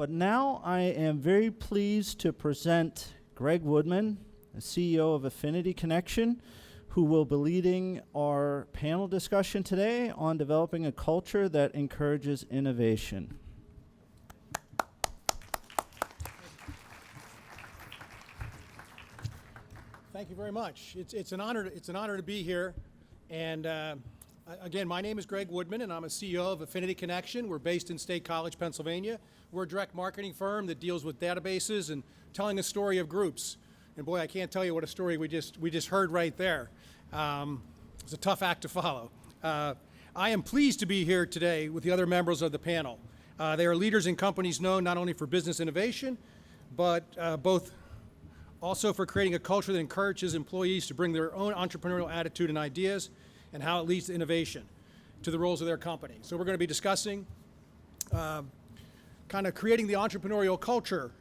But now I am very pleased to present Greg Woodman, the CEO of Affinity Connection, who will be leading our panel discussion today on developing a culture that encourages innovation. Thank you very much. It's an honor to be here. And again, my name is Greg Woodman, and I'm a CEO of Affinity Connection. We're based in State College, Pennsylvania. We're a direct marketing firm that deals with databases and telling the story of groups. And boy, I can't tell you what a story we just heard right there. It's a tough act to follow. I am pleased to be here today with the other members of the panel. They are leaders in companies known not only for business innovation, but both also for creating a culture that encourages employees to bring their own entrepreneurial attitude and ideas and how it leads to innovation to the roles of their company. So we're going to be discussing kind of creating the entrepreneurial culture.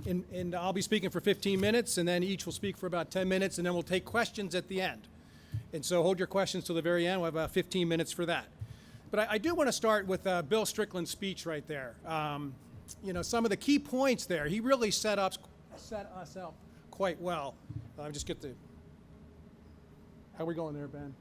And I'll be speaking for 15 minutes, and then each will speak for about 10 minutes, and then we'll take questions at the end. And so hold your questions till the very end. We'll have about 15 minutes for that. But I do want to start with Bill Strickland's speech right there. Some of the key points there, he really set us up quite well. Just get the, how are we going there, Ben?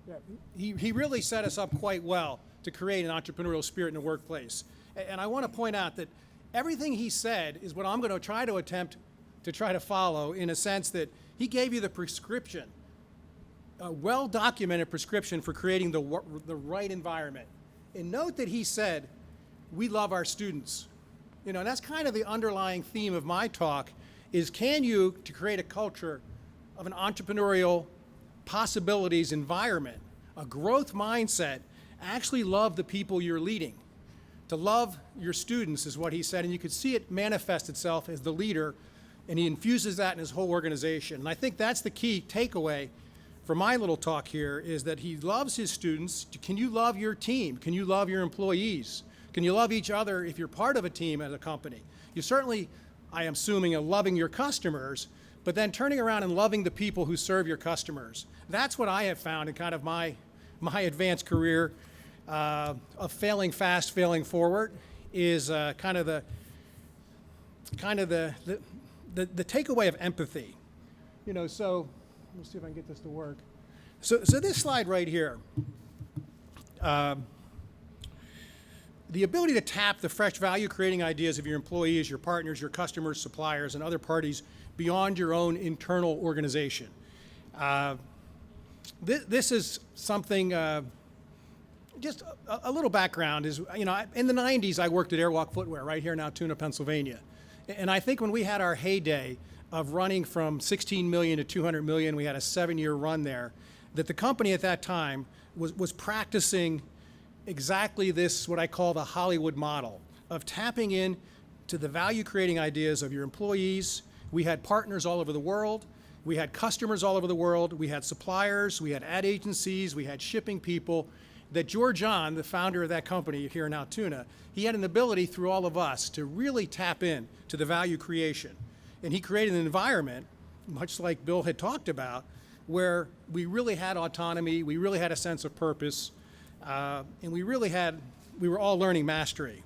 Yeah, he really set us up quite well to create an entrepreneurial spirit in the workplace. And I want to point out that everything he said is what I'm going to try to attempt to try to follow, in a sense that he gave you the prescription, a well-documented prescription for creating the right environment. And note that he said, we love our students. And that's kind of the underlying theme of my talk, is can you, to create a culture of an entrepreneurial possibilities environment, a growth mindset, actually love the people you're leading. To love your students is what he said, and you could see it manifest itself as the leader, and he infuses that in his whole organization. And I think that's the key takeaway for my little talk here, is that he loves his students. Can you love your team? Can you love your employees? Can you love each other if you're part of a team at a company? You certainly, I am assuming, are loving your customers, but then turning around and loving the people who serve your customers. That's what I have found in kind of my advanced career of failing fast, failing forward, is kind of the takeaway of empathy. So let's see if I can get this to work. So this slide right here, the ability to tap the fresh value-creating ideas of your employees, your partners, your customers, suppliers, and other parties beyond your own internal organization. This is something, just a little background is, in the 90s, I worked at Airwalk Footwear right here in Altoona, Pennsylvania. And I think when we had our heyday of running from 16 million to 200 million, we had a 7-year run there, that the company at that time was practicing exactly this, what I call the Hollywood model of tapping in to the value-creating ideas of your employees. We had partners all over the world. We had customers all over the world. We had suppliers. We had ad agencies. We had shipping people. That George John, the founder of that company here in Altoona, he had an ability through all of us to really tap in to the value creation. And he created an environment, much like Bill had talked about, where we really had autonomy, we really had a sense of purpose, and we were all learning mastery.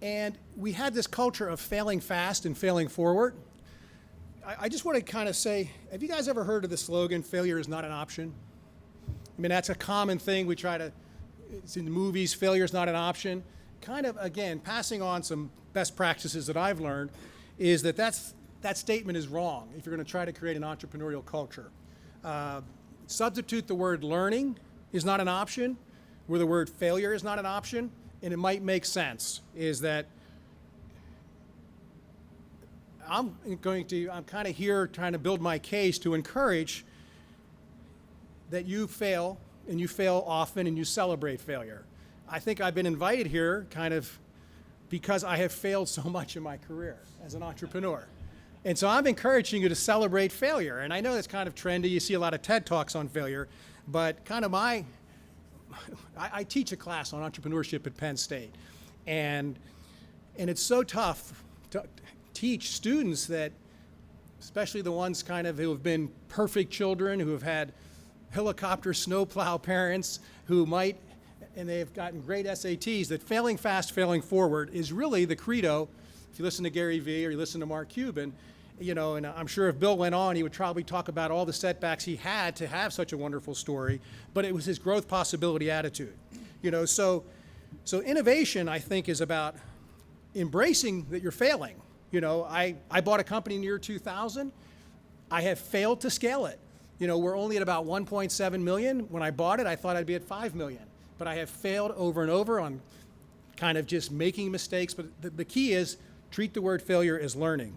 And we had this culture of failing fast and failing forward. I just want to kind of say, have you guys ever heard of the slogan, failure is not an option? I mean, that's a common thing. It's in the movies, failure is not an option. Kind of, again, passing on some best practices that I've learned, is that statement is wrong if you're going to try to create an entrepreneurial culture. Substitute the word learning is not an option, where the word failure is not an option, and it might make sense, is that I'm kind of here trying to build my case to encourage that you fail, and you fail often, and you celebrate failure. I think I've been invited here kind of because I have failed so much in my career as an entrepreneur. And so I'm encouraging you to celebrate failure. And I know that's kind of trendy. You see a lot of TED Talks on failure, but kind of I teach a class on entrepreneurship at Penn State. And it's so tough to teach students that, especially the ones kind of who have been perfect children, who have had helicopter snowplow parents, who might and they've gotten great SATs, that failing fast, failing forward is really the credo. If you listen to Gary Vee or you listen to Mark Cuban, and I'm sure if Bill went on, he would probably talk about all the setbacks he had to have such a wonderful story, but it was his growth possibility attitude. So innovation, I think, is about embracing that you're failing. I bought a company in the year 2000. I have failed to scale it. We're only at about 1.7 million. When I bought it, I thought I'd be at 5 million. But I have failed over and over on kind of just making mistakes. But the key is treat the word failure as learning.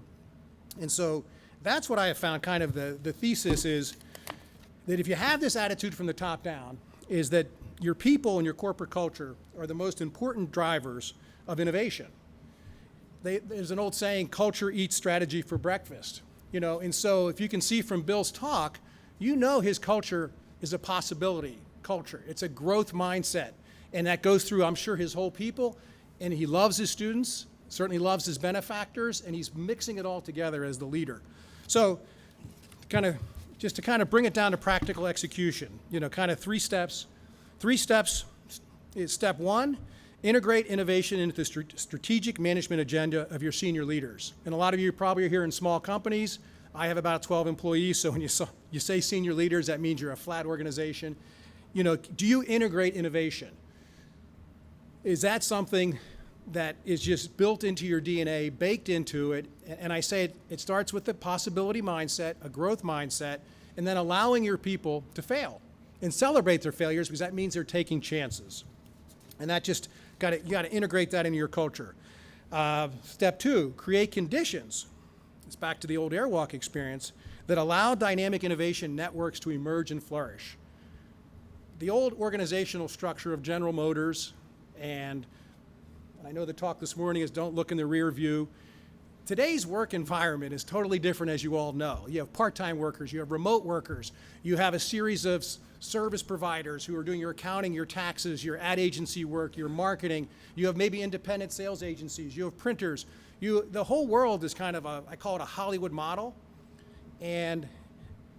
And so that's what I have found. Kind of the thesis is that if you have this attitude from the top down, is that your people and your corporate culture are the most important drivers of innovation. There's an old saying, culture eats strategy for breakfast. And so if you can see from Bill's talk, his culture is a possibility culture. It's a growth mindset. And that goes through, I'm sure, his whole people. And he loves his students, certainly loves his benefactors, and he's mixing it all together as the leader. So just to bring it down to practical execution, kind of 3 steps. 3 steps is step 1, integrate innovation into the strategic management agenda of your senior leaders. And a lot of you probably are here in small companies. I have about 12 employees, so when you say senior leaders, that means you're a flat organization. Do you integrate innovation? Is that something that is just built into your DNA, baked into it? And I say it starts with the possibility mindset, a growth mindset, and then allowing your people to fail and celebrate their failures, because that means they're taking chances. And that just you got to integrate that into your culture. Step 2, create conditions. It's back to the old Airwalk experience that allow dynamic innovation networks to emerge and flourish. The old organizational structure of General Motors, and I know the talk this morning is don't look in the rear view. Today's work environment is totally different, as you all know. You have part-time workers, you have remote workers, you have a series of service providers who are doing your accounting, your taxes, your ad agency work, your marketing. You have maybe independent sales agencies, you have printers. The whole world is kind of I call it a Hollywood model. And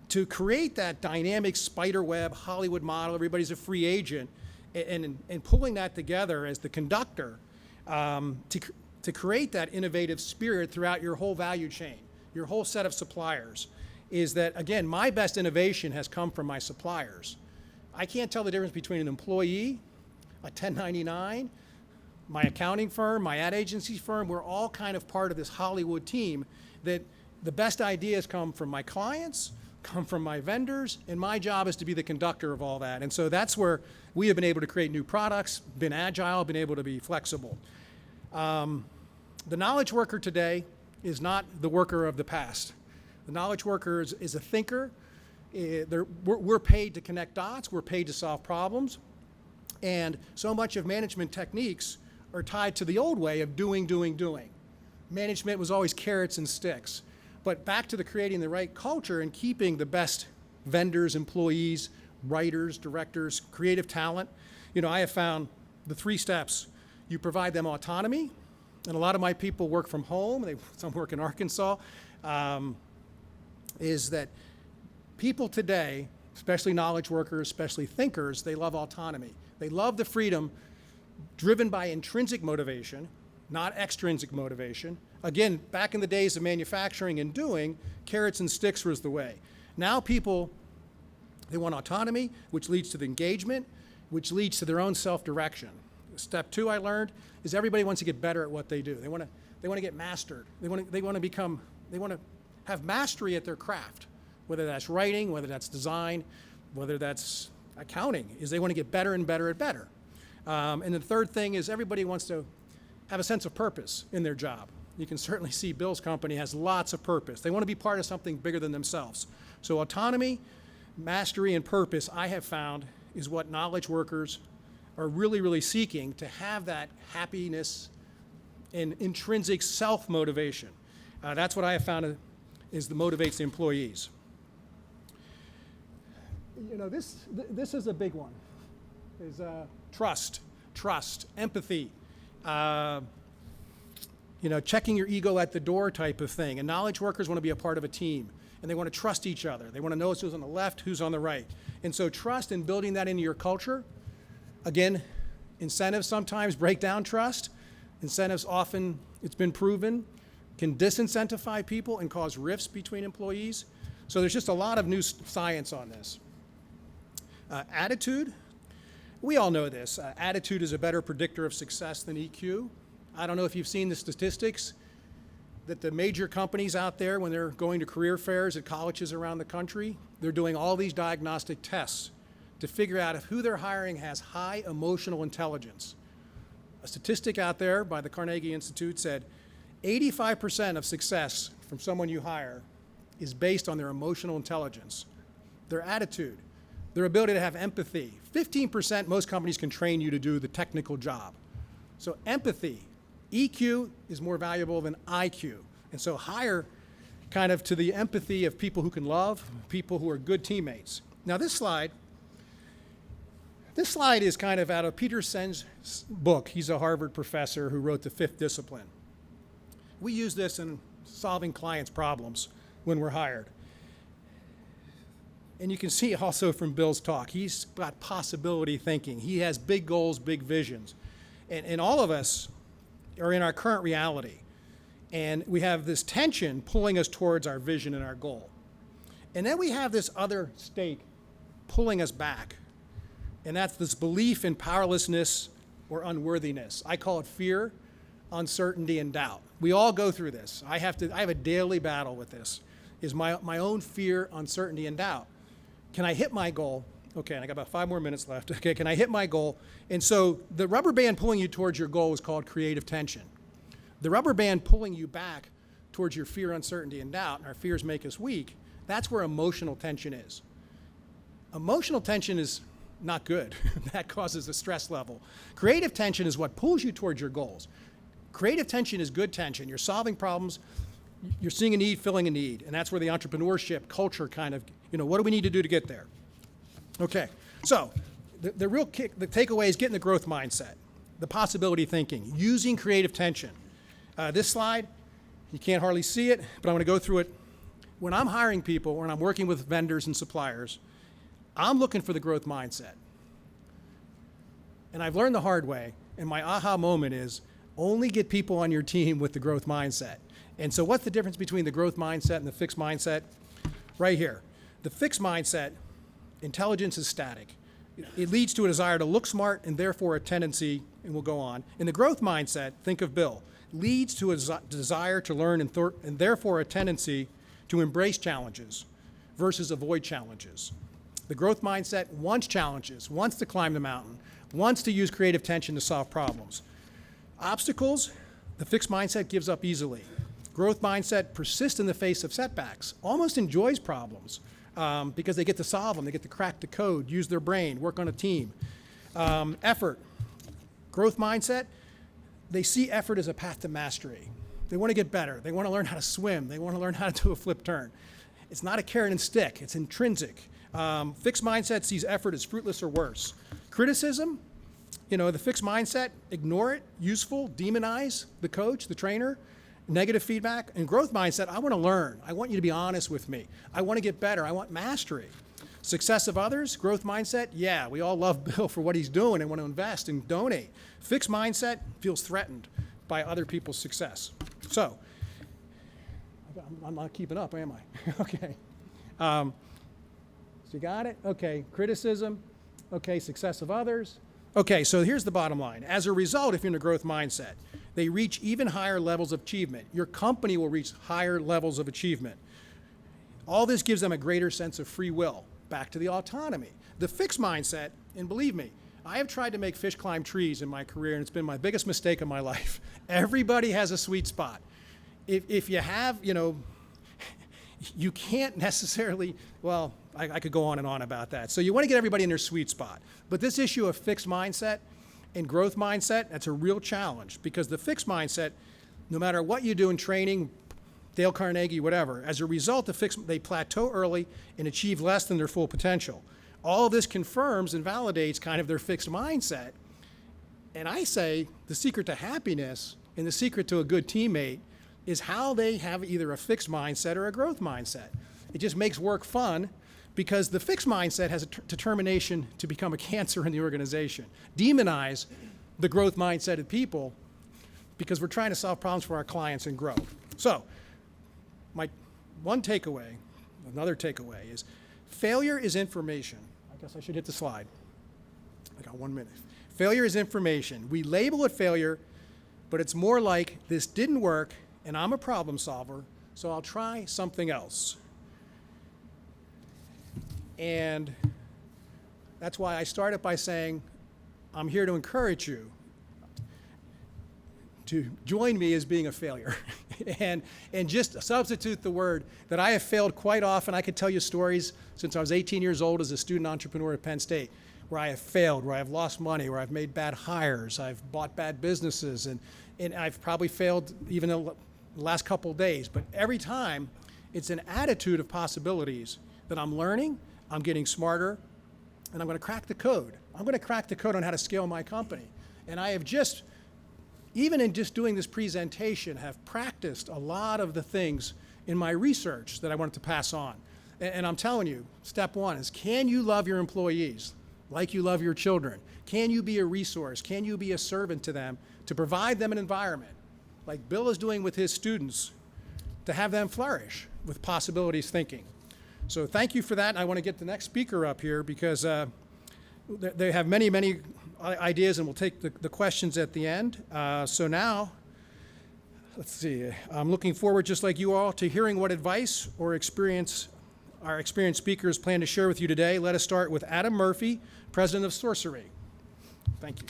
to create that dynamic spider web Hollywood model, everybody's a free agent, and pulling that together as the conductor to create that innovative spirit throughout your whole value chain, your whole set of suppliers, is that, again, my best innovation has come from my suppliers. I can't tell the difference between an employee, a 1099, my accounting firm, my ad agency firm. We're all kind of part of this Hollywood team that the best ideas come from my clients, come from my vendors, and my job is to be the conductor of all that. And so that's where we have been able to create new products, been agile, been able to be flexible. The knowledge worker today is not the worker of the past. The knowledge worker is a thinker. We're paid to connect dots. We're paid to solve problems. And so much of management techniques are tied to the old way of doing. Management was always carrots and sticks. But back to the creating the right culture and keeping the best vendors, employees, writers, directors, creative talent. I have found the 3 steps. You provide them autonomy, and a lot of my people work from home. Some work in Arkansas. Is that people today, especially knowledge workers, especially thinkers, they love autonomy. They love the freedom driven by intrinsic motivation, not extrinsic motivation. Again, back in the days of manufacturing and doing, carrots and sticks was the way. Now people, they want autonomy, which leads to the engagement, which leads to their own self-direction. Step 2 I learned is everybody wants to get better at what they do. They want to get mastered. They want to have mastery at their craft, whether that's writing, whether that's design, whether that's accounting, is they want to get better and better and better. And the third thing is everybody wants to have a sense of purpose in their job. You can certainly see Bill's company has lots of purpose. They want to be part of something bigger than themselves. So autonomy, mastery, and purpose, I have found, is what knowledge workers are really, really seeking, to have that happiness and intrinsic self-motivation. That's what I have found is that motivates the employees. This is a big one. Is trust, empathy, checking your ego at the door type of thing. And knowledge workers want to be a part of a team, and they want to trust each other. They want to know who's on the left, who's on the right. And so trust and building that into your culture, again, Incentives sometimes break down trust. Incentives often, it's been proven, can disincentivize people and cause rifts between employees. So there's just a lot of new science on this. Attitude. We all know this. Attitude is a better predictor of success than EQ. I don't know if you've seen the statistics that the major companies out there, when they're going to career fairs at colleges around the country, they're doing all these diagnostic tests to figure out if who they're hiring has high emotional intelligence. A statistic out there by the Carnegie Institute said 85% of success from someone you hire is based on their emotional intelligence, their attitude, their ability to have empathy. 15% most companies can train you to do the technical job. So empathy, EQ is more valuable than IQ. And so hire kind of to the empathy of people who can love, people who are good teammates. Now this slide is kind of out of Peter Sen's book. He's a Harvard professor who wrote The Fifth Discipline. We use this in solving clients' problems when we're hired. And you can see also from Bill's talk, he's got possibility thinking. He has big goals, big visions. And all of us are in our current reality. And we have this tension pulling us towards our vision and our goal. And then we have this other stake pulling us back. And that's this belief in powerlessness or unworthiness. I call it fear, uncertainty, and doubt. We all go through this. I have a daily battle with this, is my own fear, uncertainty, and doubt. Can I hit my goal? Okay, and I got about 5 more minutes left. Okay, can I hit my goal? And so the rubber band pulling you towards your goal is called creative tension. The rubber band pulling you back towards your fear, uncertainty, and doubt, and our fears make us weak, that's where emotional tension is. Emotional tension is not good. That causes a stress level. Creative tension is what pulls you towards your goals. Creative tension is good tension. You're solving problems, you're seeing a need, filling a need, and that's where the entrepreneurship culture kind of, what do we need to do to get there? Okay, so the takeaway is getting the growth mindset, the possibility thinking, using creative tension. This slide, you can't hardly see it, but I'm going to go through it. When I'm hiring people, when I'm working with vendors and suppliers, I'm looking for the growth mindset. And I've learned the hard way, and my aha moment is only get people on your team with the growth mindset. And so what's the difference between the growth mindset and the fixed mindset? Right here. The fixed mindset, intelligence is static. It leads to a desire to look smart and therefore a tendency, and we'll go on. In the growth mindset, think of Bill, leads to a desire to learn and therefore a tendency to embrace challenges versus avoid challenges. The growth mindset wants challenges, wants to climb the mountain, wants to use creative tension to solve problems. Obstacles, the fixed mindset gives up easily. Growth mindset persists in the face of setbacks, almost enjoys problems because they get to solve them, they get to crack the code, use their brain, work on a team. Effort, growth mindset, they see effort as a path to mastery. They want to get better. They want to learn how to swim. They want to learn how to do a flip turn. It's not a carrot and stick. It's intrinsic. Fixed mindset sees effort as fruitless or worse. Criticism, the fixed mindset, ignore it, useful, demonize the coach, the trainer, negative feedback. And growth mindset, I want to learn. I want you to be honest with me. I want to get better. I want mastery. Success of others, growth mindset, yeah, we all love Bill for what he's doing and want to invest and donate. Fixed mindset feels threatened by other people's success. So, I'm not keeping up, am I? Okay. So you got it? Okay, criticism. Okay, success of others. Okay, so here's the bottom line. As a result, if you're in a growth mindset, they reach even higher levels of achievement. Your company will reach higher levels of achievement. All this gives them a greater sense of free will. Back to the autonomy. The fixed mindset, and believe me, I have tried to make fish climb trees in my career, and it's been my biggest mistake in my life. Everybody has a sweet spot. If you have, you can't necessarily, well, I could go on and on about that. So you want to get everybody in their sweet spot. But this issue of fixed mindset and growth mindset, that's a real challenge because the fixed mindset, no matter what you do in training, Dale Carnegie, whatever, as a result, they plateau early and achieve less than their full potential. All of this confirms and validates kind of their fixed mindset. And I say the secret to happiness and the secret to a good teammate is how they have either a fixed mindset or a growth mindset. It just makes work fun because the fixed mindset has a determination to become a cancer in the organization. Demonize the growth mindset of people because we're trying to solve problems for our clients and grow. So, my one takeaway, another takeaway is failure is information. I guess I should hit the slide. I got 1 minute. Failure is information. We label it failure, but it's more like this didn't work and I'm a problem solver, so I'll try something else. And that's why I started by saying, I'm here to encourage you to join me as being a failure. and just substitute the word that I have failed quite often. I could tell you stories since I was 18 years old as a student entrepreneur at Penn State, where I have failed, where I've lost money, where I've made bad hires, I've bought bad businesses, and I've probably failed even in the last couple of days. But every time, it's an attitude of possibilities that I'm learning, I'm getting smarter, and I'm going to crack the code. I'm going to crack the code on how to scale my company. And I have just, even in just doing this presentation, have practiced a lot of the things in my research that I wanted to pass on. And I'm telling you, step one is, can you love your employees like you love your children? Can you be a resource? Can you be a servant to them to provide them an environment like Bill is doing with his students to have them flourish with possibilities thinking? So thank you for that. And I want to get the next speaker up here because they have many, many ideas, and we'll take the questions at the end. So now, let's see. I'm looking forward, just like you all, to hearing what advice or experience our experienced speakers plan to share with you today. Let us start with Adam Murphy, President of Sorcery. Thank you.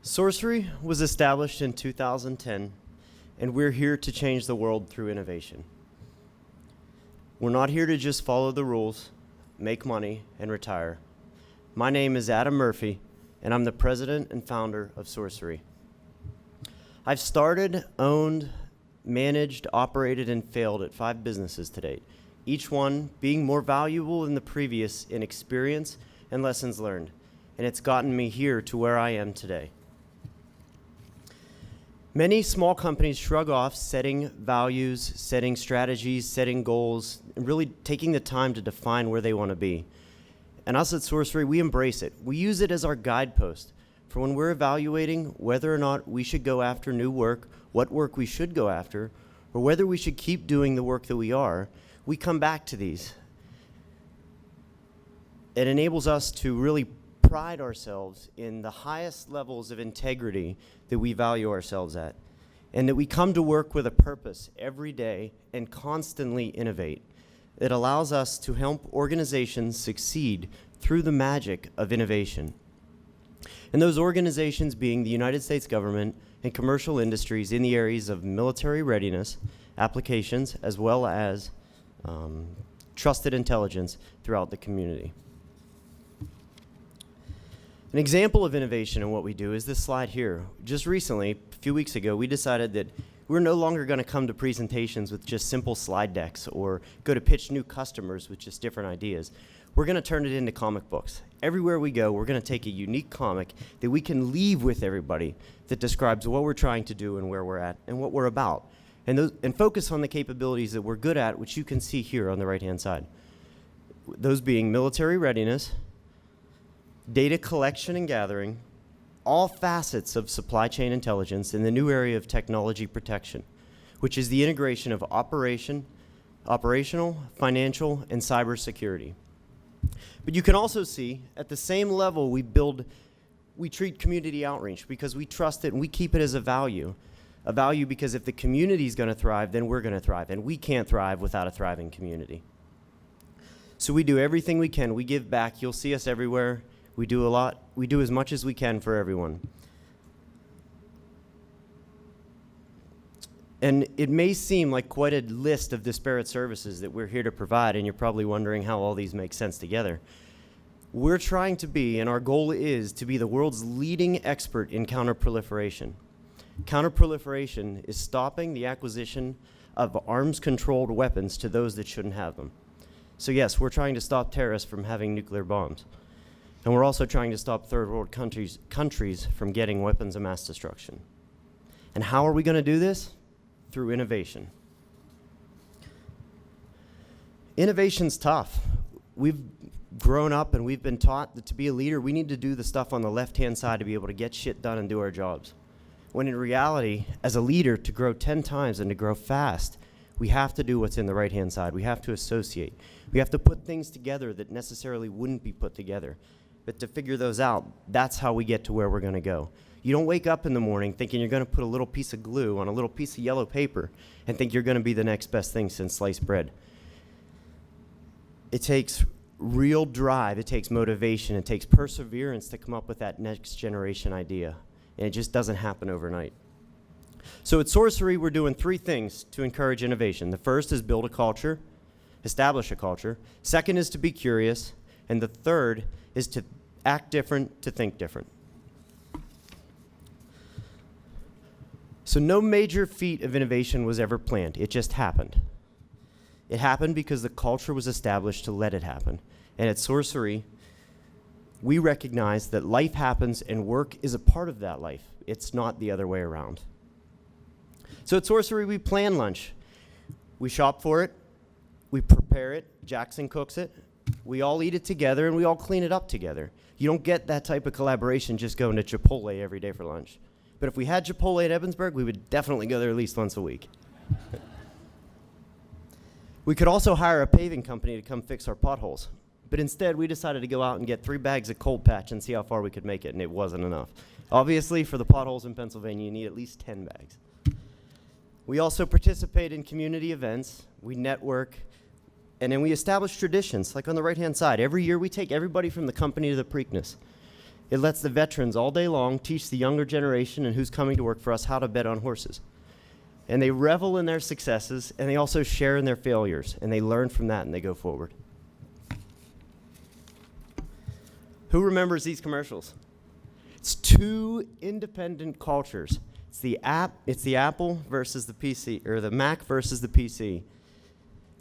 Sorcery was established in 2010, and we're here to change the world through innovation. We're not here to just follow the rules, make money, and retire. My name is Adam Murphy, and I'm the president and founder of Sorcery. I've started, owned, managed, operated, and failed at 5 businesses to date, each one being more valuable than the previous in experience and lessons learned, and it's gotten me here to where I am today. Many small companies shrug off setting values, setting strategies, setting goals, and really taking the time to define where they want to be. And us at Sorcery, we embrace it. We use it as our guidepost for when we're evaluating whether or not we should go after new work, what work we should go after, or whether we should keep doing the work that we are. We come back to these. It enables us to really pride ourselves in the highest levels of integrity that we value ourselves at, and that we come to work with a purpose every day and constantly innovate. It allows us to help organizations succeed through the magic of innovation. And those organizations being the United States government and commercial industries in the areas of military readiness, applications, as well as trusted intelligence throughout the community. An example of innovation in what we do is this slide here. Just recently, a few weeks ago, we decided that we're no longer going to come to presentations with just simple slide decks or go to pitch new customers with just different ideas. We're going to turn it into comic books. Everywhere we go, we're going to take a unique comic that we can leave with everybody that describes what we're trying to do and where we're at and what we're about, and focus on the capabilities that we're good at, which you can see here on the right-hand side. Those being military readiness, data collection and gathering, all facets of supply chain intelligence in the new area of technology protection, which is the integration of operational, financial, and cybersecurity. But you can also see at the same level we treat community outreach because we trust it and we keep it as a value because if the community is going to thrive, then we're going to thrive, and we can't thrive without a thriving community. So we do everything we can. We give back. You'll see us everywhere. We do a lot. We do as much as we can for everyone. And it may seem like quite a list of disparate services that we're here to provide, and you're probably wondering how all these make sense together. We're trying to be, and our goal is to be the world's leading expert in counterproliferation. Counterproliferation is stopping the acquisition of arms-controlled weapons to those that shouldn't have them. So yes, we're trying to stop terrorists from having nuclear bombs. And we're also trying to stop third world countries from getting weapons of mass destruction. And how are we going to do this? Through innovation. Innovation's tough. We've grown up and we've been taught that to be a leader, we need to do the stuff on the left-hand side to be able to get shit done and do our jobs. When in reality, as a leader, to grow 10 times and to grow fast, we have to do what's in the right-hand side. We have to associate. We have to put things together that necessarily wouldn't be put together. But to figure those out, that's how we get to where we're going to go. You don't wake up in the morning thinking you're going to put a little piece of glue on a little piece of yellow paper and think you're going to be the next best thing since sliced bread. It takes real drive, it takes motivation, it takes perseverance to come up with that next generation idea. And it just doesn't happen overnight. So at Sorcery, we're doing 3 things to encourage innovation. The first is build a culture, establish a culture. Second is to be curious. And the third is to act different, to think different. So no major feat of innovation was ever planned. It just happened. It happened because the culture was established to let it happen. And at Sorcery, we recognize that life happens and work is a part of that life. It's not the other way around. So at Sorcery, we plan lunch. We shop for it. We prepare it. Jackson cooks it. We all eat it together, and we all clean it up together. You don't get that type of collaboration just going to Chipotle every day for lunch. But if we had Chipotle at Evansburg, we would definitely go there at least once a week. We could also hire a paving company to come fix our potholes. But instead, we decided to go out and get 3 bags of cold patch and see how far we could make it, and it wasn't enough. Obviously, for the potholes in Pennsylvania, you need at least 10 bags. We also participate in community events. We network. And then we establish traditions, like on the right-hand side. Every year, we take everybody from the company to the Preakness. It lets the veterans all day long teach the younger generation and who's coming to work for us how to bet on horses. And they revel in their successes, and they also share in their failures, and they learn from that, and they go forward. Who remembers these commercials? It's 2 independent cultures. It's the Apple versus the PC, or the Mac versus the PC.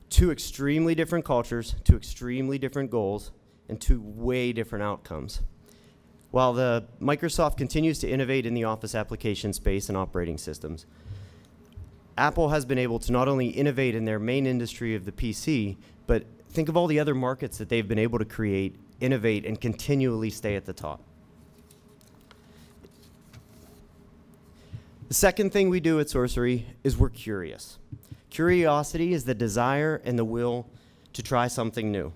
2 extremely different cultures, 2 extremely different goals, and 2 way different outcomes. While the Microsoft continues to innovate in the Office application space and operating systems, Apple has been able to not only innovate in their main industry of the PC, but think of all the other markets that they've been able to create, innovate, and continually stay at the top. The second thing we do at Sorcery is we're curious. Curiosity is the desire and the will to try something new.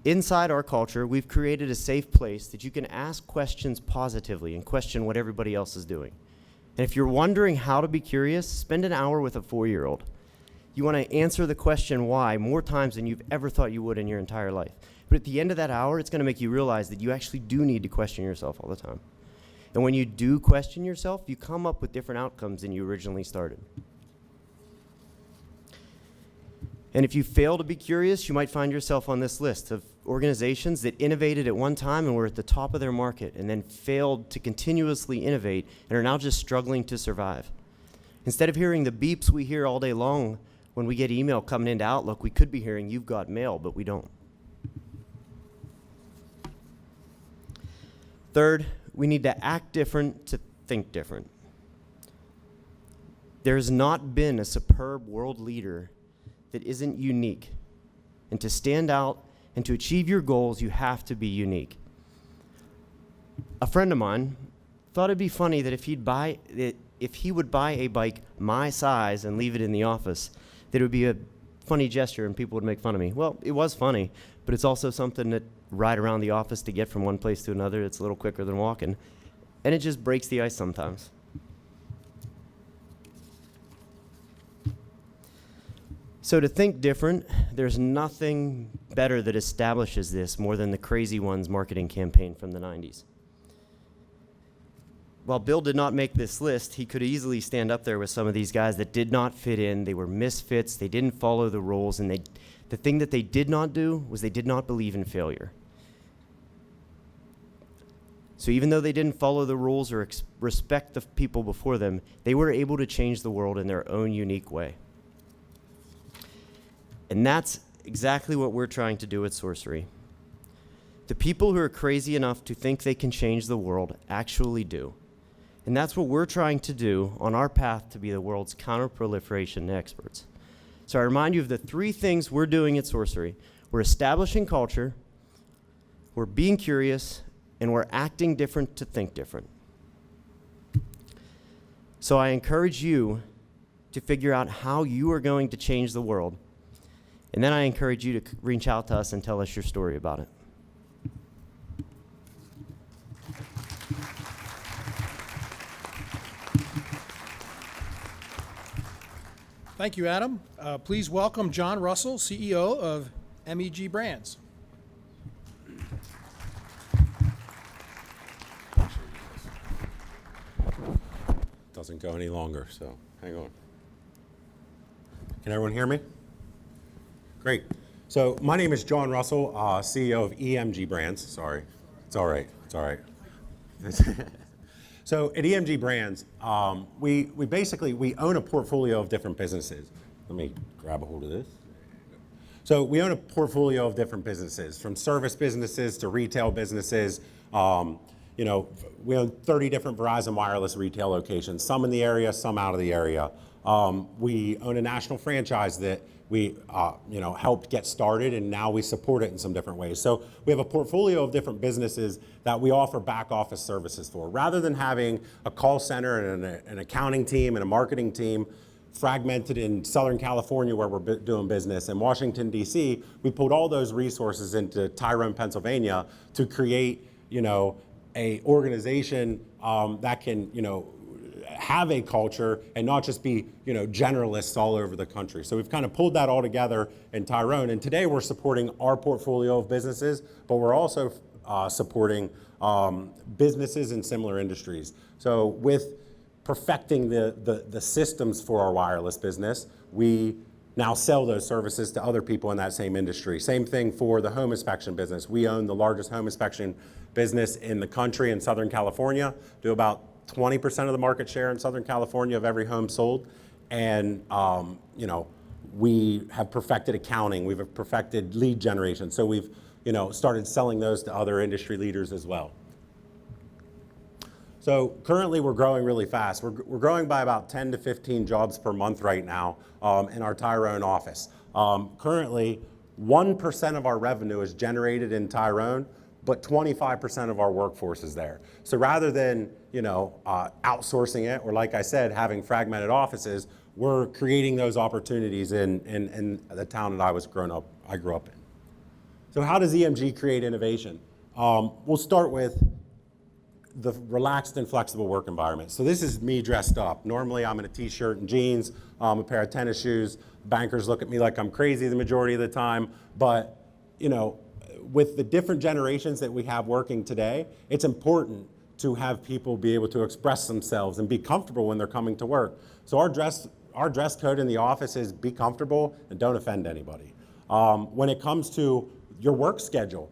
Inside our culture, we've created a safe place that you can ask questions positively and question what everybody else is doing. And if you're wondering how to be curious, spend an hour with a 4-year-old. You want to answer the question why more times than you've ever thought you would in your entire life. But at the end of that hour, it's going to make you realize that you actually do need to question yourself all the time. And when you do question yourself, you come up with different outcomes than you originally started. And if you fail to be curious, you might find yourself on this list of organizations that innovated at one time and were at the top of their market and then failed to continuously innovate and are now just struggling to survive. Instead of hearing the beeps we hear all day long when we get email coming into Outlook, we could be hearing, "You've got mail," but we don't. Third, we need to act different to think different. There's not been a superb world leader that isn't unique. And to stand out and to achieve your goals, you have to be unique. A friend of mine thought it'd be funny that if he would buy a bike my size and leave it in the office, that it would be a funny gesture and people would make fun of me. Well, it was funny, but it's also something that ride around the office to get from one place to another. It's a little quicker than walking. And it just breaks the ice sometimes. So to think different, there's nothing better that establishes this more than the Crazy Ones marketing campaign from the 90s. While Bill did not make this list, he could easily stand up there with some of these guys that did not fit in. They were misfits. They didn't follow the rules. And the thing that they did not do was they did not believe in failure. So even though they didn't follow the rules or respect the people before them, they were able to change the world in their own unique way. And that's exactly what we're trying to do at Sorcery. The people who are crazy enough to think they can change the world actually do. And that's what we're trying to do on our path to be the world's counter-proliferation experts. So I remind you of the 3 things we're doing at Sorcery. We're establishing culture, we're being curious, and we're acting different to think different. So I encourage you to figure out how you are going to change the world. And then I encourage you to reach out to us and tell us your story about it. Thank you, Adam. Please welcome John Russell, CEO of MEG Brands. Doesn't go any longer, so hang on. Can everyone hear me? Great. So my name is John Russell, CEO of EMG Brands. Sorry, it's all right. It's all right. So at EMG Brands, we basically own a portfolio of different businesses. Let me grab a hold of this. So we own a portfolio of different businesses, from service businesses to retail businesses. You know, we own 30 different Verizon Wireless retail locations, some in the area, some out of the area. We own a national franchise that we helped get started, and now we support it in some different ways. So we have a portfolio of different businesses that we offer back office services for. Rather than having a call center and an accounting team and a marketing team fragmented in Southern California where we're doing business, and Washington, D.C., we pulled all those resources into Tyrone, Pennsylvania to create, a organization that can, have a culture and not just be, generalists all over the country. So we've kind of pulled that all together in Tyrone. And today we're supporting our portfolio of businesses, but we're also supporting businesses in similar industries. So with perfecting the systems for our wireless business, we now sell those services to other people in that same industry. Same thing for the home inspection business. We own the largest home inspection business in the country in Southern California, do about 20% of the market share in Southern California of every home sold. And, we have perfected accounting, we've perfected lead generation. So we've, started selling those to other industry leaders as well. So currently we're growing really fast. We're growing by about 10 to 15 jobs per month right now in our Tyrone office. Currently, 1% of our revenue is generated in Tyrone, but 25% of our workforce is there. So rather than outsourcing it, or like I said, having fragmented offices, we're creating those opportunities in the town that I grew up in. So how does EMG create innovation? We'll start with the relaxed and flexible work environment. So this is me dressed up. Normally I'm in a t-shirt and jeans, a pair of tennis shoes. Bankers look at me like I'm crazy the majority of the time, but with the different generations that we have working today, it's important to have people be able to express themselves and be comfortable when they're coming to work. So our dress code in the office is be comfortable and don't offend anybody. When it comes to your work schedule,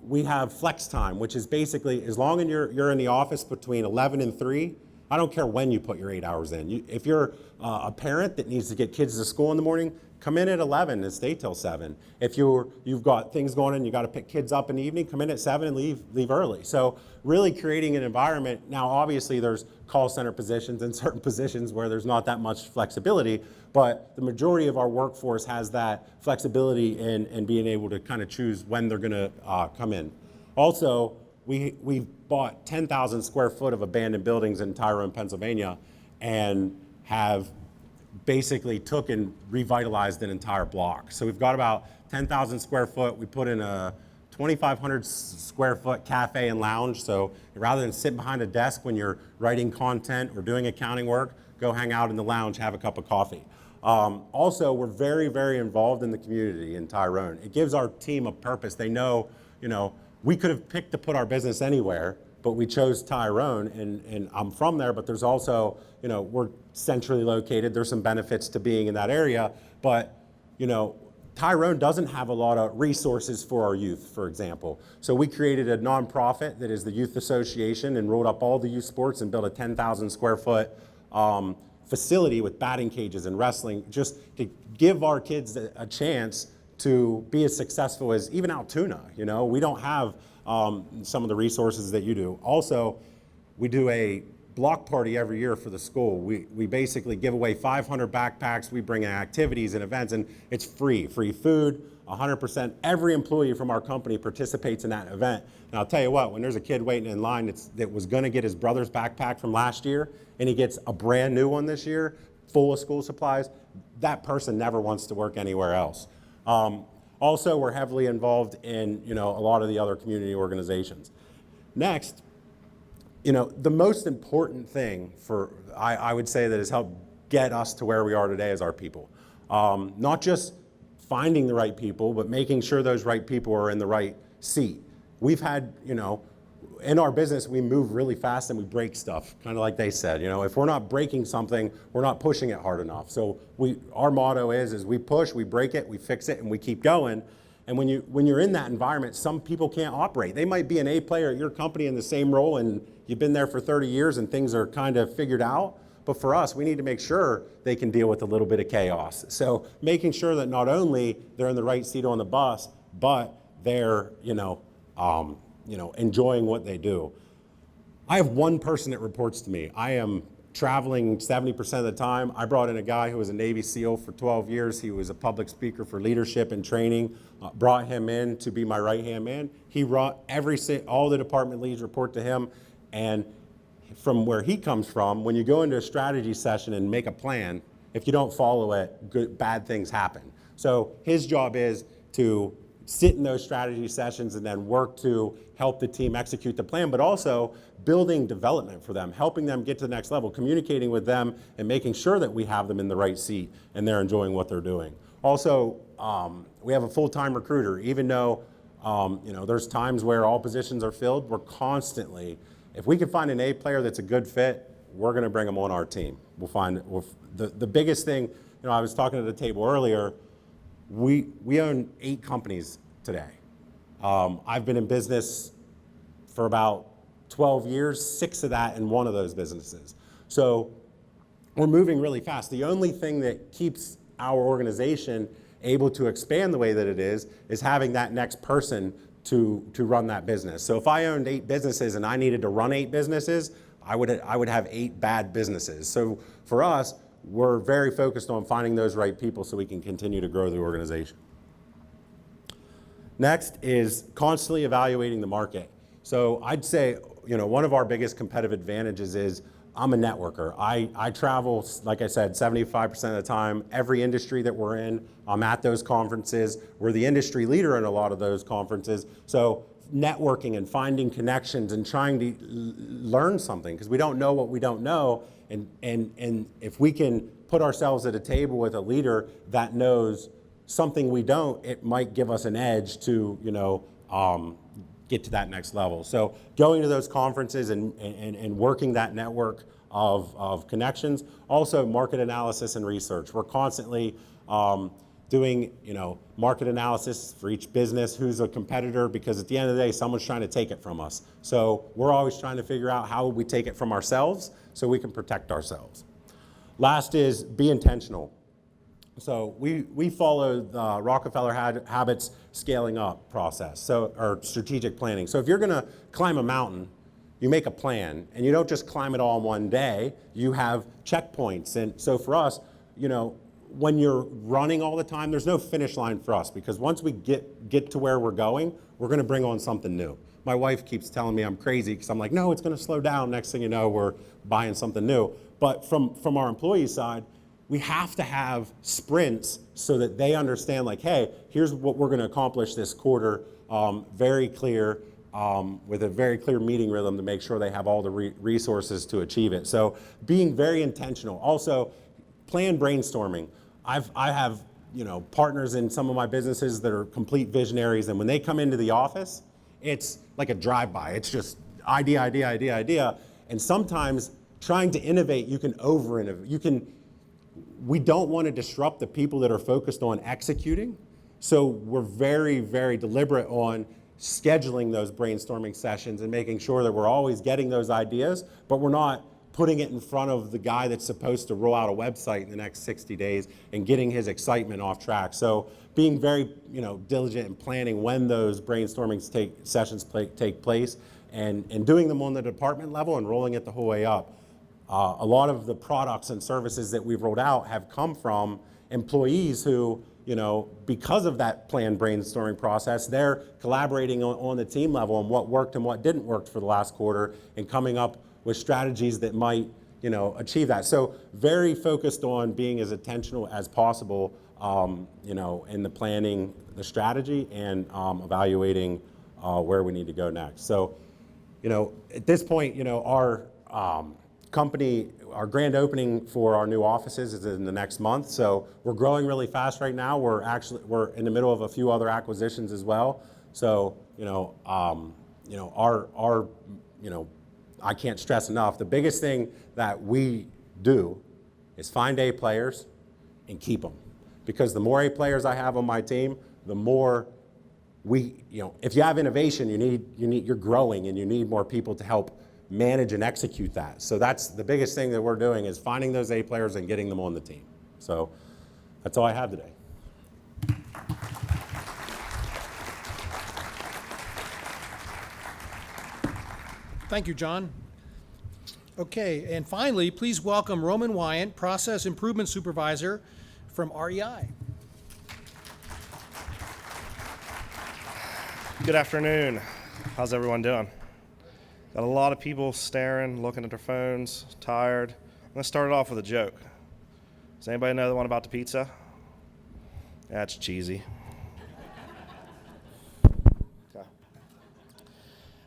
we have flex time, which is basically as long as you're in the office between 11 and 3, I don't care when you put your 8 hours in. If you're a parent that needs to get kids to school in the morning, come in at 11 and stay till 7. If you've got things going on, you got to pick kids up in the evening, come in at 7 and leave early. So really creating an environment. Now obviously there's call center positions and certain positions where there's not that much flexibility, but the majority of our workforce has that flexibility in being able to kind of choose when they're going to come in. Also, we've bought 10,000 square foot of abandoned buildings in Tyrone, Pennsylvania, and have basically took and revitalized an entire block. So we've got about 10,000 square foot. We put in a 2,500 square foot cafe and lounge. So rather than sit behind a desk when you're writing content or doing accounting work, go hang out in the lounge, have a cup of coffee. Also, we're very, very involved in the community in Tyrone. It gives our team a purpose. They know, we could have picked to put our business anywhere, but we chose Tyrone, and I'm from there, but there's also, we're centrally located. There's some benefits to being in that area, but, Tyrone doesn't have a lot of resources for our youth, for example. So we created a nonprofit that is the Youth Association and rolled up all the youth sports and built a 10,000 square foot facility with batting cages and wrestling, just to give our kids a chance to be as successful as even Altoona. You know, we don't have some of the resources that you do. Also, we do a block party every year for the school. We basically give away 500 backpacks. We bring in activities and events, and it's free food, 100%. Every employee from our company participates in that event. And I'll tell you what, when there's a kid waiting in line that was gonna get his brother's backpack from last year, and he gets a brand new one this year, full of school supplies, that person never wants to work anywhere else. Also, we're heavily involved in, you know, a lot of the other community organizations. Next, you know, the most important thing I would say that has helped get us to where we are today is our people. Not just finding the right people, but making sure those right people are in the right seat. We've had, you know, in our business, we move really fast and we break stuff, kind of like they said. You know, if we're not breaking something, we're not pushing it hard enough. So our motto is we push, we break it, we fix it, and we keep going. And when you're in that environment, some people can't operate. They might be an A player at your company in the same role, and you've been there for 30 years and things are kind of figured out. But for us, we need to make sure they can deal with a little bit of chaos. So making sure that not only they're in the right seat on the bus, but they're, enjoying what they do. I have one person that reports to me. I am traveling 70% of the time. I brought in a guy who was a Navy SEAL for 12 years. He was a public speaker for leadership and training. Brought him in to be my right-hand man. He brought all the department leads report to him. And from where he comes from, when you go into a strategy session and make a plan, if you don't follow it, bad things happen. So his job is to sit in those strategy sessions and then work to help the team execute the plan, but also building development for them, helping them get to the next level, communicating with them and making sure that we have them in the right seat and they're enjoying what they're doing. Also, we have a full-time recruiter. Even though there's times where all positions are filled, we're constantly, if we can find an A player that's a good fit, we're gonna bring them on our team. The biggest thing, I was talking at the table earlier, we own 8 companies today. I've been in business for about 12 years, 6 of that in one of those businesses. So we're moving really fast. The only thing that keeps our organization able to expand the way that it is having that next person to run that business. So if I owned 8 businesses and I needed to run 8 businesses, I would have 8 bad businesses. So for us, we're very focused on finding those right people so we can continue to grow the organization. Next is constantly evaluating the market. So I'd say, one of our biggest competitive advantages is I'm a networker. I travel, like I said, 75% of the time. Every industry that we're in, I'm at those conferences. We're the industry leader in a lot of those conferences. So networking and finding connections and trying to learn something, because we don't know what we don't know. And if we can put ourselves at a table with a leader that knows something we don't, it might give us an edge to, get to that next level. So going to those conferences and working that network of connections. Also market analysis and research. We're constantly doing, market analysis for each business, who's a competitor, because at the end of the day, someone's trying to take it from us. So we're always trying to figure out how we take it from ourselves so we can protect ourselves. Last is be intentional. So we follow the Rockefeller Habits scaling up process, or strategic planning. So if you're gonna climb a mountain, you make a plan, and you don't just climb it all in one day, you have checkpoints. And so for us, when you're running all the time, there's no finish line for us, because once we get to where we're going, we're gonna bring on something new. My wife keeps telling me I'm crazy, because I'm like, no, it's gonna slow down. Next thing you know, we're buying something new. But from our employee side, we have to have sprints so that they understand, like, hey, here's what we're gonna accomplish this quarter, very clear, with a very clear meeting rhythm to make sure they have all the resources to achieve it. So being very intentional. Also, plan brainstorming. I have partners in some of my businesses that are complete visionaries, and when they come into the office, it's like a drive-by. It's just idea, idea, idea, idea. And sometimes trying to innovate, you can over-innovate. We don't want to disrupt the people that are focused on executing. So we're very, very deliberate on scheduling those brainstorming sessions and making sure that we're always getting those ideas, but we're not putting it in front of the guy that's supposed to roll out a website in the next 60 days and getting his excitement off track. So being very diligent in planning when those brainstorming sessions take place and doing them on the department level and rolling it the whole way up. A lot of the products and services that we've rolled out have come from employees who, because of that planned brainstorming process, they're collaborating on the team level on what worked and what didn't work for the last quarter and coming up with strategies that might, achieve that. So very focused on being as intentional as possible, in the planning, the strategy, and evaluating where we need to go next. So, at this point, our company, our grand opening for our new offices is in the next month. So we're growing really fast right now. We're in the middle of a few other acquisitions as well. So, I can't stress enough, the biggest thing that we do is find A players and keep them. Because the more A players I have on my team, the more if you have innovation, you're growing and you need more people to help manage and execute that. So that's the biggest thing that we're doing, is finding those A players and getting them on the team. So that's all I have today. Thank you, John. Okay, and finally, please welcome Roman Wyant, Process Improvement Supervisor from REI. Good afternoon. How's everyone doing? Got a lot of people staring, looking at their phones, tired. I'm going to start it off with a joke. Does anybody know the one about the pizza? That's cheesy. Okay.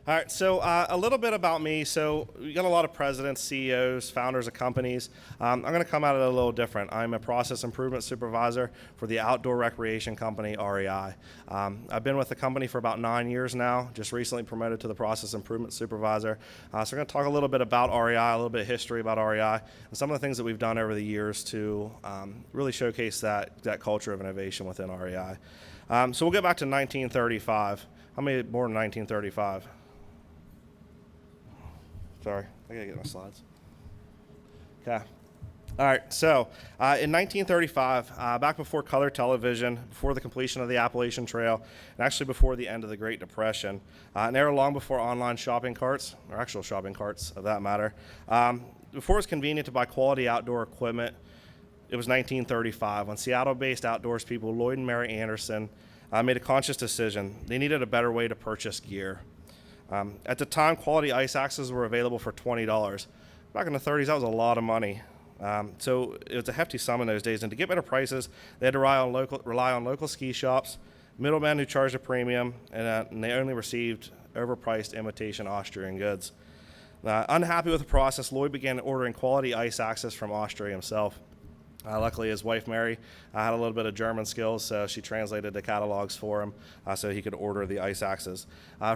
All right, so a little bit about me. So we got a lot of presidents, CEOs, founders of companies. I'm going to come at it a little different. I'm a process improvement supervisor for the outdoor recreation company, REI. I've been with the company for about 9 years now, just recently promoted to the process improvement supervisor. So we're going to talk a little bit about REI, a little bit of history about REI, and some of the things that we've done over the years to really showcase that culture of innovation within REI. So we'll go back to 1935. How many born in 1935? Sorry, I gotta get my slides. Okay. All right, so in 1935, back before color television, before the completion of the Appalachian Trail, and actually before the end of the Great Depression, and era long before online shopping carts, or actual shopping carts of that matter, before it was convenient to buy quality outdoor equipment, it was 1935 when Seattle-based outdoors people Lloyd and Mary Anderson made a conscious decision. They needed a better way to purchase gear. At the time, quality ice axes were available for $20. Back in the 30s, that was a lot of money. So it was a hefty sum in those days. And to get better prices, they had to rely on local ski shops, middlemen who charged a premium, and they only received overpriced imitation Austrian goods. Unhappy with the process, Lloyd began ordering quality ice axes from Austria himself. Luckily, his wife, Mary, had a little bit of German skills, so she translated the catalogs for him so he could order the ice axes.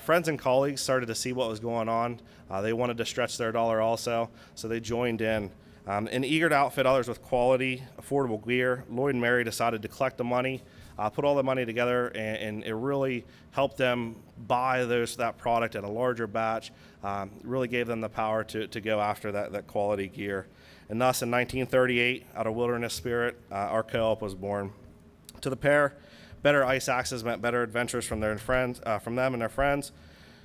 Friends and colleagues started to see what was going on. They wanted to stretch their dollar also, so they joined in. And eager to outfit others with quality, affordable gear, Lloyd and Mary decided to collect the money, put all the money together, and it really helped them buy that product at a larger batch, really gave them the power to go after that quality gear. And thus, in 1938, out of wilderness spirit, our co-op was born. To the pair, better ice axes meant better adventures from them and their friends.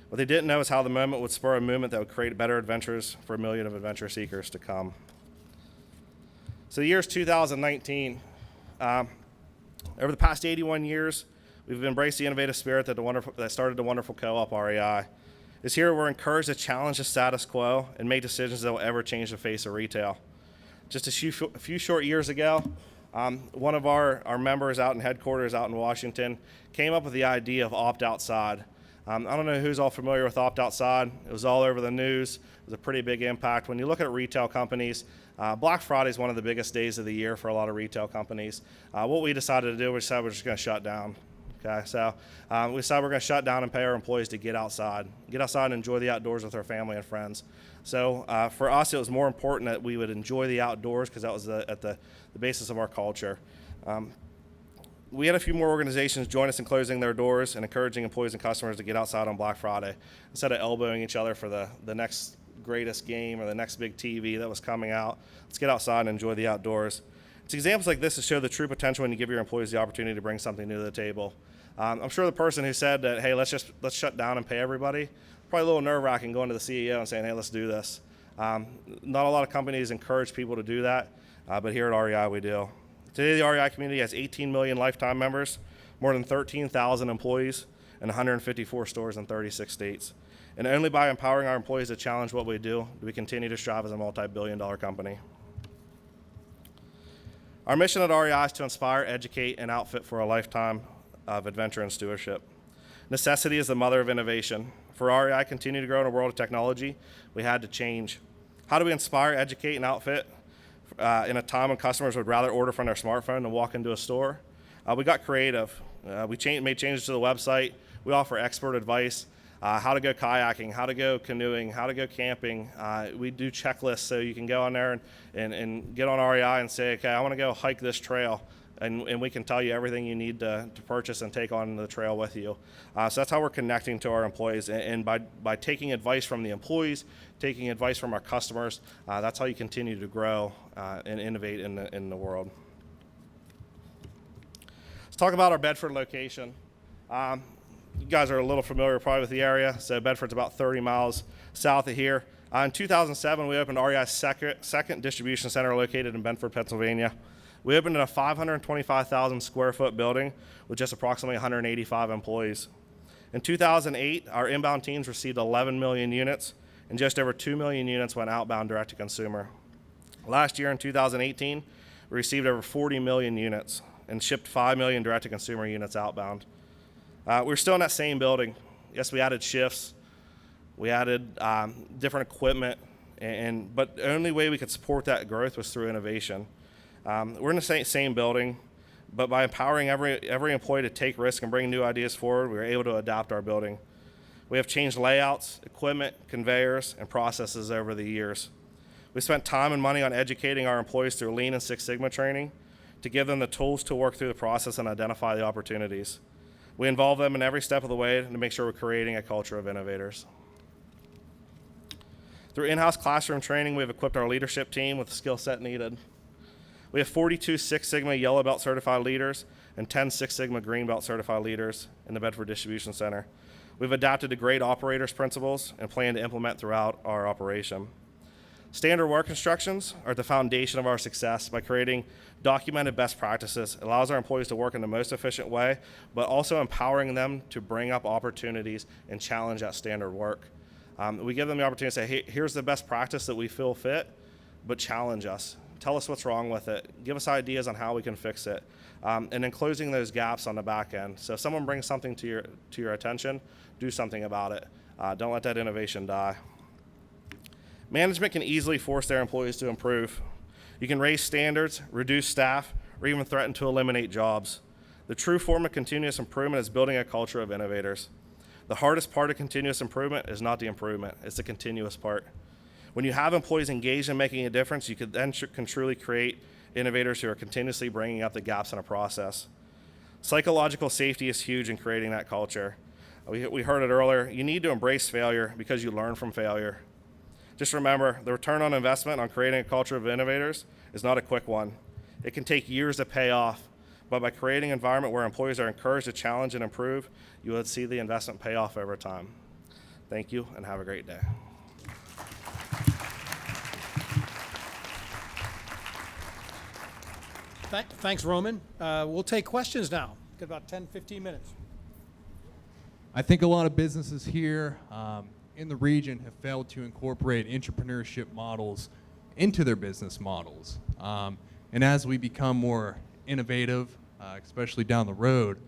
What they didn't know is how the moment would spur a movement that would create better adventures for a million of adventure seekers to come. So the year is 2019. Over the past 81 years, we've embraced the innovative spirit that started the wonderful co-op REI. This year, we're encouraged to challenge the status quo and make decisions that will ever change the face of retail. Just a few short years ago, one of our members out in headquarters out in Washington came up with the idea of opt outside. I don't know who's all familiar with opt outside. It was all over the news. It was a pretty big impact. When you look at retail companies, Black Friday is one of the biggest days of the year for a lot of retail companies. What we decided to do, we decided we're just going to shut down. Okay, so we decided we're going to shut down and pay our employees to get outside and enjoy the outdoors with our family and friends. So for us, it was more important that we would enjoy the outdoors because that was at the basis of our culture. We had a few more organizations join us in closing their doors and encouraging employees and customers to get outside on Black Friday instead of elbowing each other for the next greatest game or the next big TV that was coming out. Let's get outside and enjoy the outdoors. It's examples like this that show the true potential when you give your employees the opportunity to bring something new to the table. I'm sure the person who said that, hey, let's shut down and pay everybody, probably a little nerve-wracking going to the CEO and saying, hey, let's do this. Not a lot of companies encourage people to do that, but here at REI we do. Today the REI community has 18 million lifetime members, more than 13,000 employees, and 154 stores in 36 states. And only by empowering our employees to challenge what we do we continue to strive as a multi-billion-dollar company. Our mission at REI is to inspire, educate, and outfit for a lifetime of adventure and stewardship. Necessity is the mother of innovation. For REI to continue to grow in a world of technology, we had to change. How do we inspire, educate, and outfit in a time when customers would rather order from their smartphone than walk into a store? We got creative. We made changes to the website. We offer expert advice, how to go kayaking, how to go canoeing, how to go camping. We do checklists so you can go on there and get on REI and say, okay, I want to go hike this trail. And we can tell you everything you need to purchase and take on the trail with you. So that's how we're connecting to our employees. And by taking advice from the employees, taking advice from our customers, that's how you continue to grow and innovate in the world. Let's talk about our Bedford location. You guys are a little familiar probably with the area. So Bedford's about 30 miles south of here. In 2007, we opened REI's second distribution center located in Bedford, Pennsylvania. We opened in a 525,000 square foot building with just approximately 185 employees. In 2008, our inbound teams received 11 million units, and just over 2 million units went outbound direct to consumer. Last year in 2018, we received over 40 million units and shipped 5 million direct to consumer units outbound. We're still in that same building. Yes, we added shifts, we added different equipment, but the only way we could support that growth was through innovation. We're in the same building, but by empowering every employee to take risks and bring new ideas forward, we were able to adapt our building. We have changed layouts, equipment, conveyors, and processes over the years. We spent time and money on educating our employees through Lean and Six Sigma training to give them the tools to work through the process and identify the opportunities. We involve them in every step of the way to make sure we're creating a culture of innovators. Through in-house classroom training, we've equipped our leadership team with the skill set needed. We have 42 Six Sigma Yellow Belt certified leaders and 10 Six Sigma Green Belt certified leaders in the Bedford Distribution Center. We've adapted to great operators principles and plan to implement throughout our operation. Standard work instructions are the foundation of our success. By creating documented best practices, it allows our employees to work in the most efficient way, but also empowering them to bring up opportunities and challenge that standard work. We give them the opportunity to say, hey, here's the best practice that we feel fit, but challenge us. Tell us what's wrong with it. Give us ideas on how we can fix it. And then closing those gaps on the back end. So if someone brings something to your attention, do something about it. Don't let that innovation die. Management can easily force their employees to improve. You can raise standards, reduce staff, or even threaten to eliminate jobs. The true form of continuous improvement is building a culture of innovators. The hardest part of continuous improvement is not the improvement, it's the continuous part. When you have employees engaged in making a difference, you can truly create innovators who are continuously bringing up the gaps in a process. Psychological safety is huge in creating that culture. We heard it earlier. You need to embrace failure because you learn from failure. Just remember, the return on investment on creating a culture of innovators is not a quick one. It can take years to pay off, but by creating an environment where employees are encouraged to challenge and improve, you will see the investment pay off over time. Thank you, and have a great day. Thanks, Roman. We'll take questions now. Got about 10, 15 minutes. I think a lot of businesses here in the region have failed to incorporate entrepreneurship models into their business models. And as we become more innovative, especially down the road,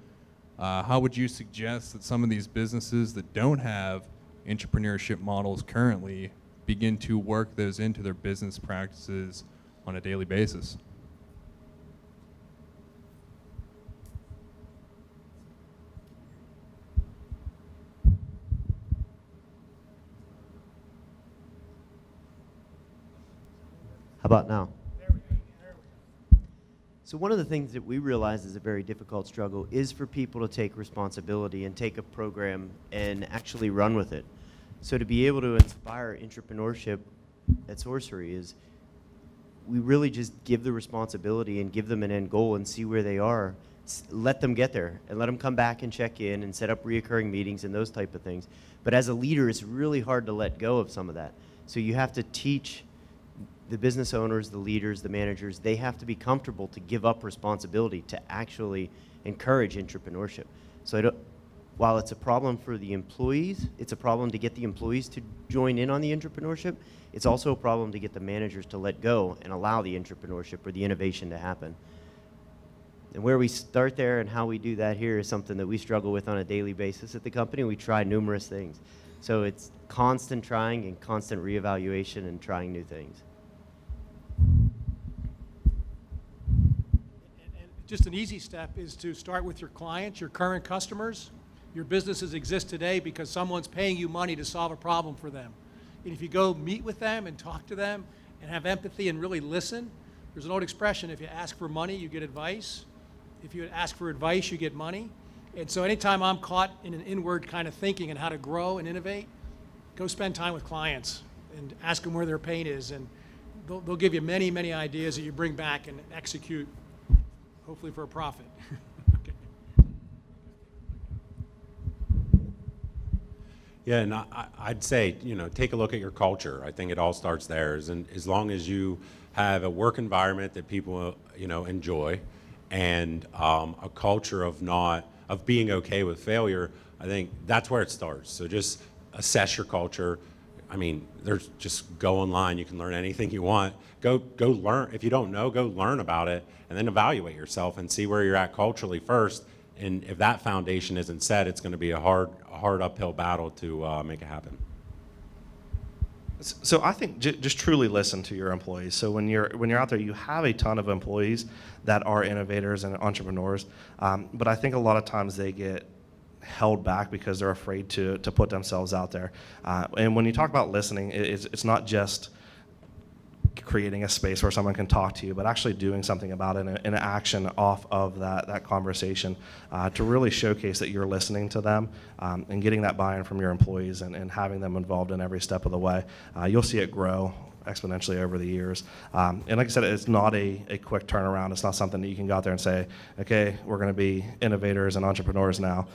how would you suggest that some of these businesses that don't have entrepreneurship models currently begin to work those into their business practices on a daily basis? How about now? So one of the things that we realize is a very difficult struggle is for people to take responsibility and take a program and actually run with it. So to be able to inspire entrepreneurship at Sorcery is we really just give the responsibility and give them an end goal and see where they are. Let them get there and let them come back and check in and set up reoccurring meetings and those type of things. But as a leader, it's really hard to let go of some of that. So you have to teach the business owners, the leaders, the managers, they have to be comfortable to give up responsibility to actually encourage entrepreneurship. So while it's a problem for the employees, it's a problem to get the employees to join in on the entrepreneurship. It's also a problem to get the managers to let go and allow the entrepreneurship or the innovation to happen. And where we start there and how we do that here is something that we struggle with on a daily basis at the company. We try numerous things. So it's constant trying and constant reevaluation and trying new things. And just an easy step is to start with your clients, your current customers. Your businesses exist today because someone's paying you money to solve a problem for them. And if you go meet with them and talk to them and have empathy and really listen, there's an old expression, if you ask for money, you get advice. If you ask for advice, you get money. And so anytime I'm caught in an inward kind of thinking and how to grow and innovate, go spend time with clients and ask them where their pain is. And they'll give you many, many ideas that you bring back and execute, hopefully for a profit. Okay. Yeah, and I'd say, take a look at your culture. I think it all starts there. And as long as you have a work environment that people, enjoy, and a culture of being okay with failure, I think that's where it starts. So just assess your culture. I mean, just go online. You can learn anything you want. Go learn. If you don't know, go learn about it, and then evaluate yourself and see where you're at culturally first. And if that foundation isn't set, it's going to be a hard uphill battle to make it happen. So I think just truly listen to your employees. So when you're out there, you have a ton of employees that are innovators and entrepreneurs, but I think a lot of times they get held back because they're afraid to put themselves out there. And when you talk about listening, it's not just creating a space where someone can talk to you, but actually doing something about it in action off of that conversation to really showcase that you're listening to them and getting that buy-in from your employees and having them involved in every step of the way. You'll see it grow exponentially over the years. And like I said, it's not a quick turnaround. It's not something that you can go out there and say, okay, we're going to be innovators and entrepreneurs now.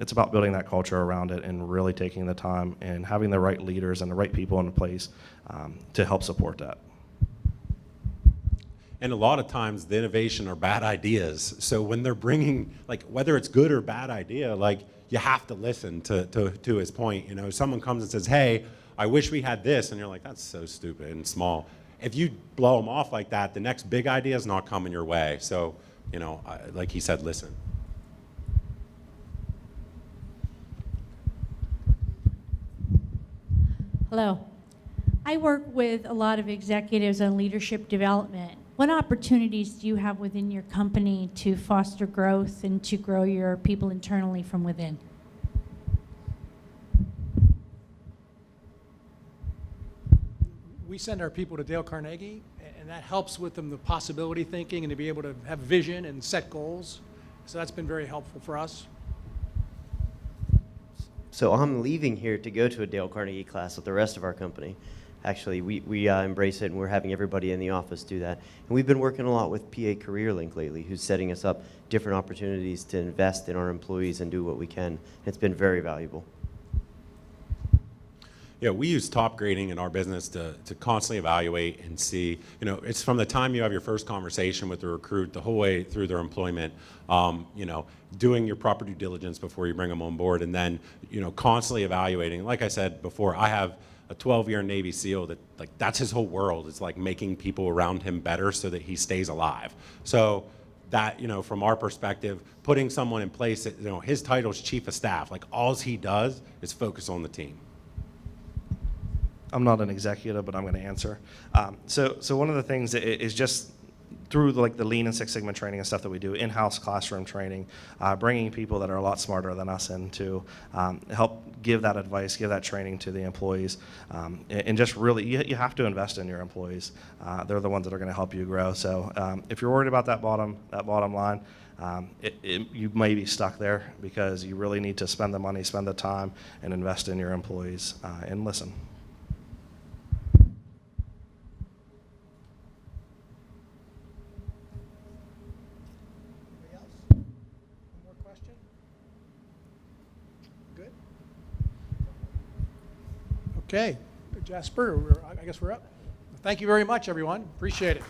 It's about building that culture around it and really taking the time and having the right leaders and the right people in place to help support that. And a lot of times the innovation are bad ideas. So when they're bringing, whether it's good or bad idea, you have to listen to his point. Someone comes and says, hey, I wish we had this. And you're like, that's so stupid and small. If you blow them off like that, the next big idea is not coming your way. So, like he said, listen. Hello. I work with a lot of executives on leadership development. What opportunities do you have within your company to foster growth and to grow your people internally from within? We send our people to Dale Carnegie, and that helps with them the possibility thinking and to be able to have vision and set goals. So that's been very helpful for us. So I'm leaving here to go to a Dale Carnegie class with the rest of our company. Actually, we embrace it, and we're having everybody in the office do that. And we've been working a lot with PA CareerLink lately, who's setting us up different opportunities to invest in our employees and do what we can. It's been very valuable. Yeah, we use top grading in our business to constantly evaluate and see, it's from the time you have your first conversation with the recruit the whole way through their employment, doing your proper due diligence before you bring them on board, and then, constantly evaluating. Like I said before, I have a 12-year Navy SEAL that, that's his whole world. It's making people around him better so that he stays alive. So that, from our perspective, putting someone in place that, his title is Chief of Staff, all he does is focus on the team. I'm not an executive, but I'm going to answer. So one of the things is just through like the Lean and Six Sigma training and stuff that we do, in-house classroom training, bringing people that are a lot smarter than us in to help give that advice, give that training to the employees, and just really, you have to invest in your employees. They're the ones that are going to help you grow. So if you're worried about that bottom line, you may be stuck there because you really need to spend the money, spend the time, and invest in your employees and listen. Anybody else? One more question? Good? Okay, Jasper, I guess we're up. Thank you very much, everyone. Appreciate it.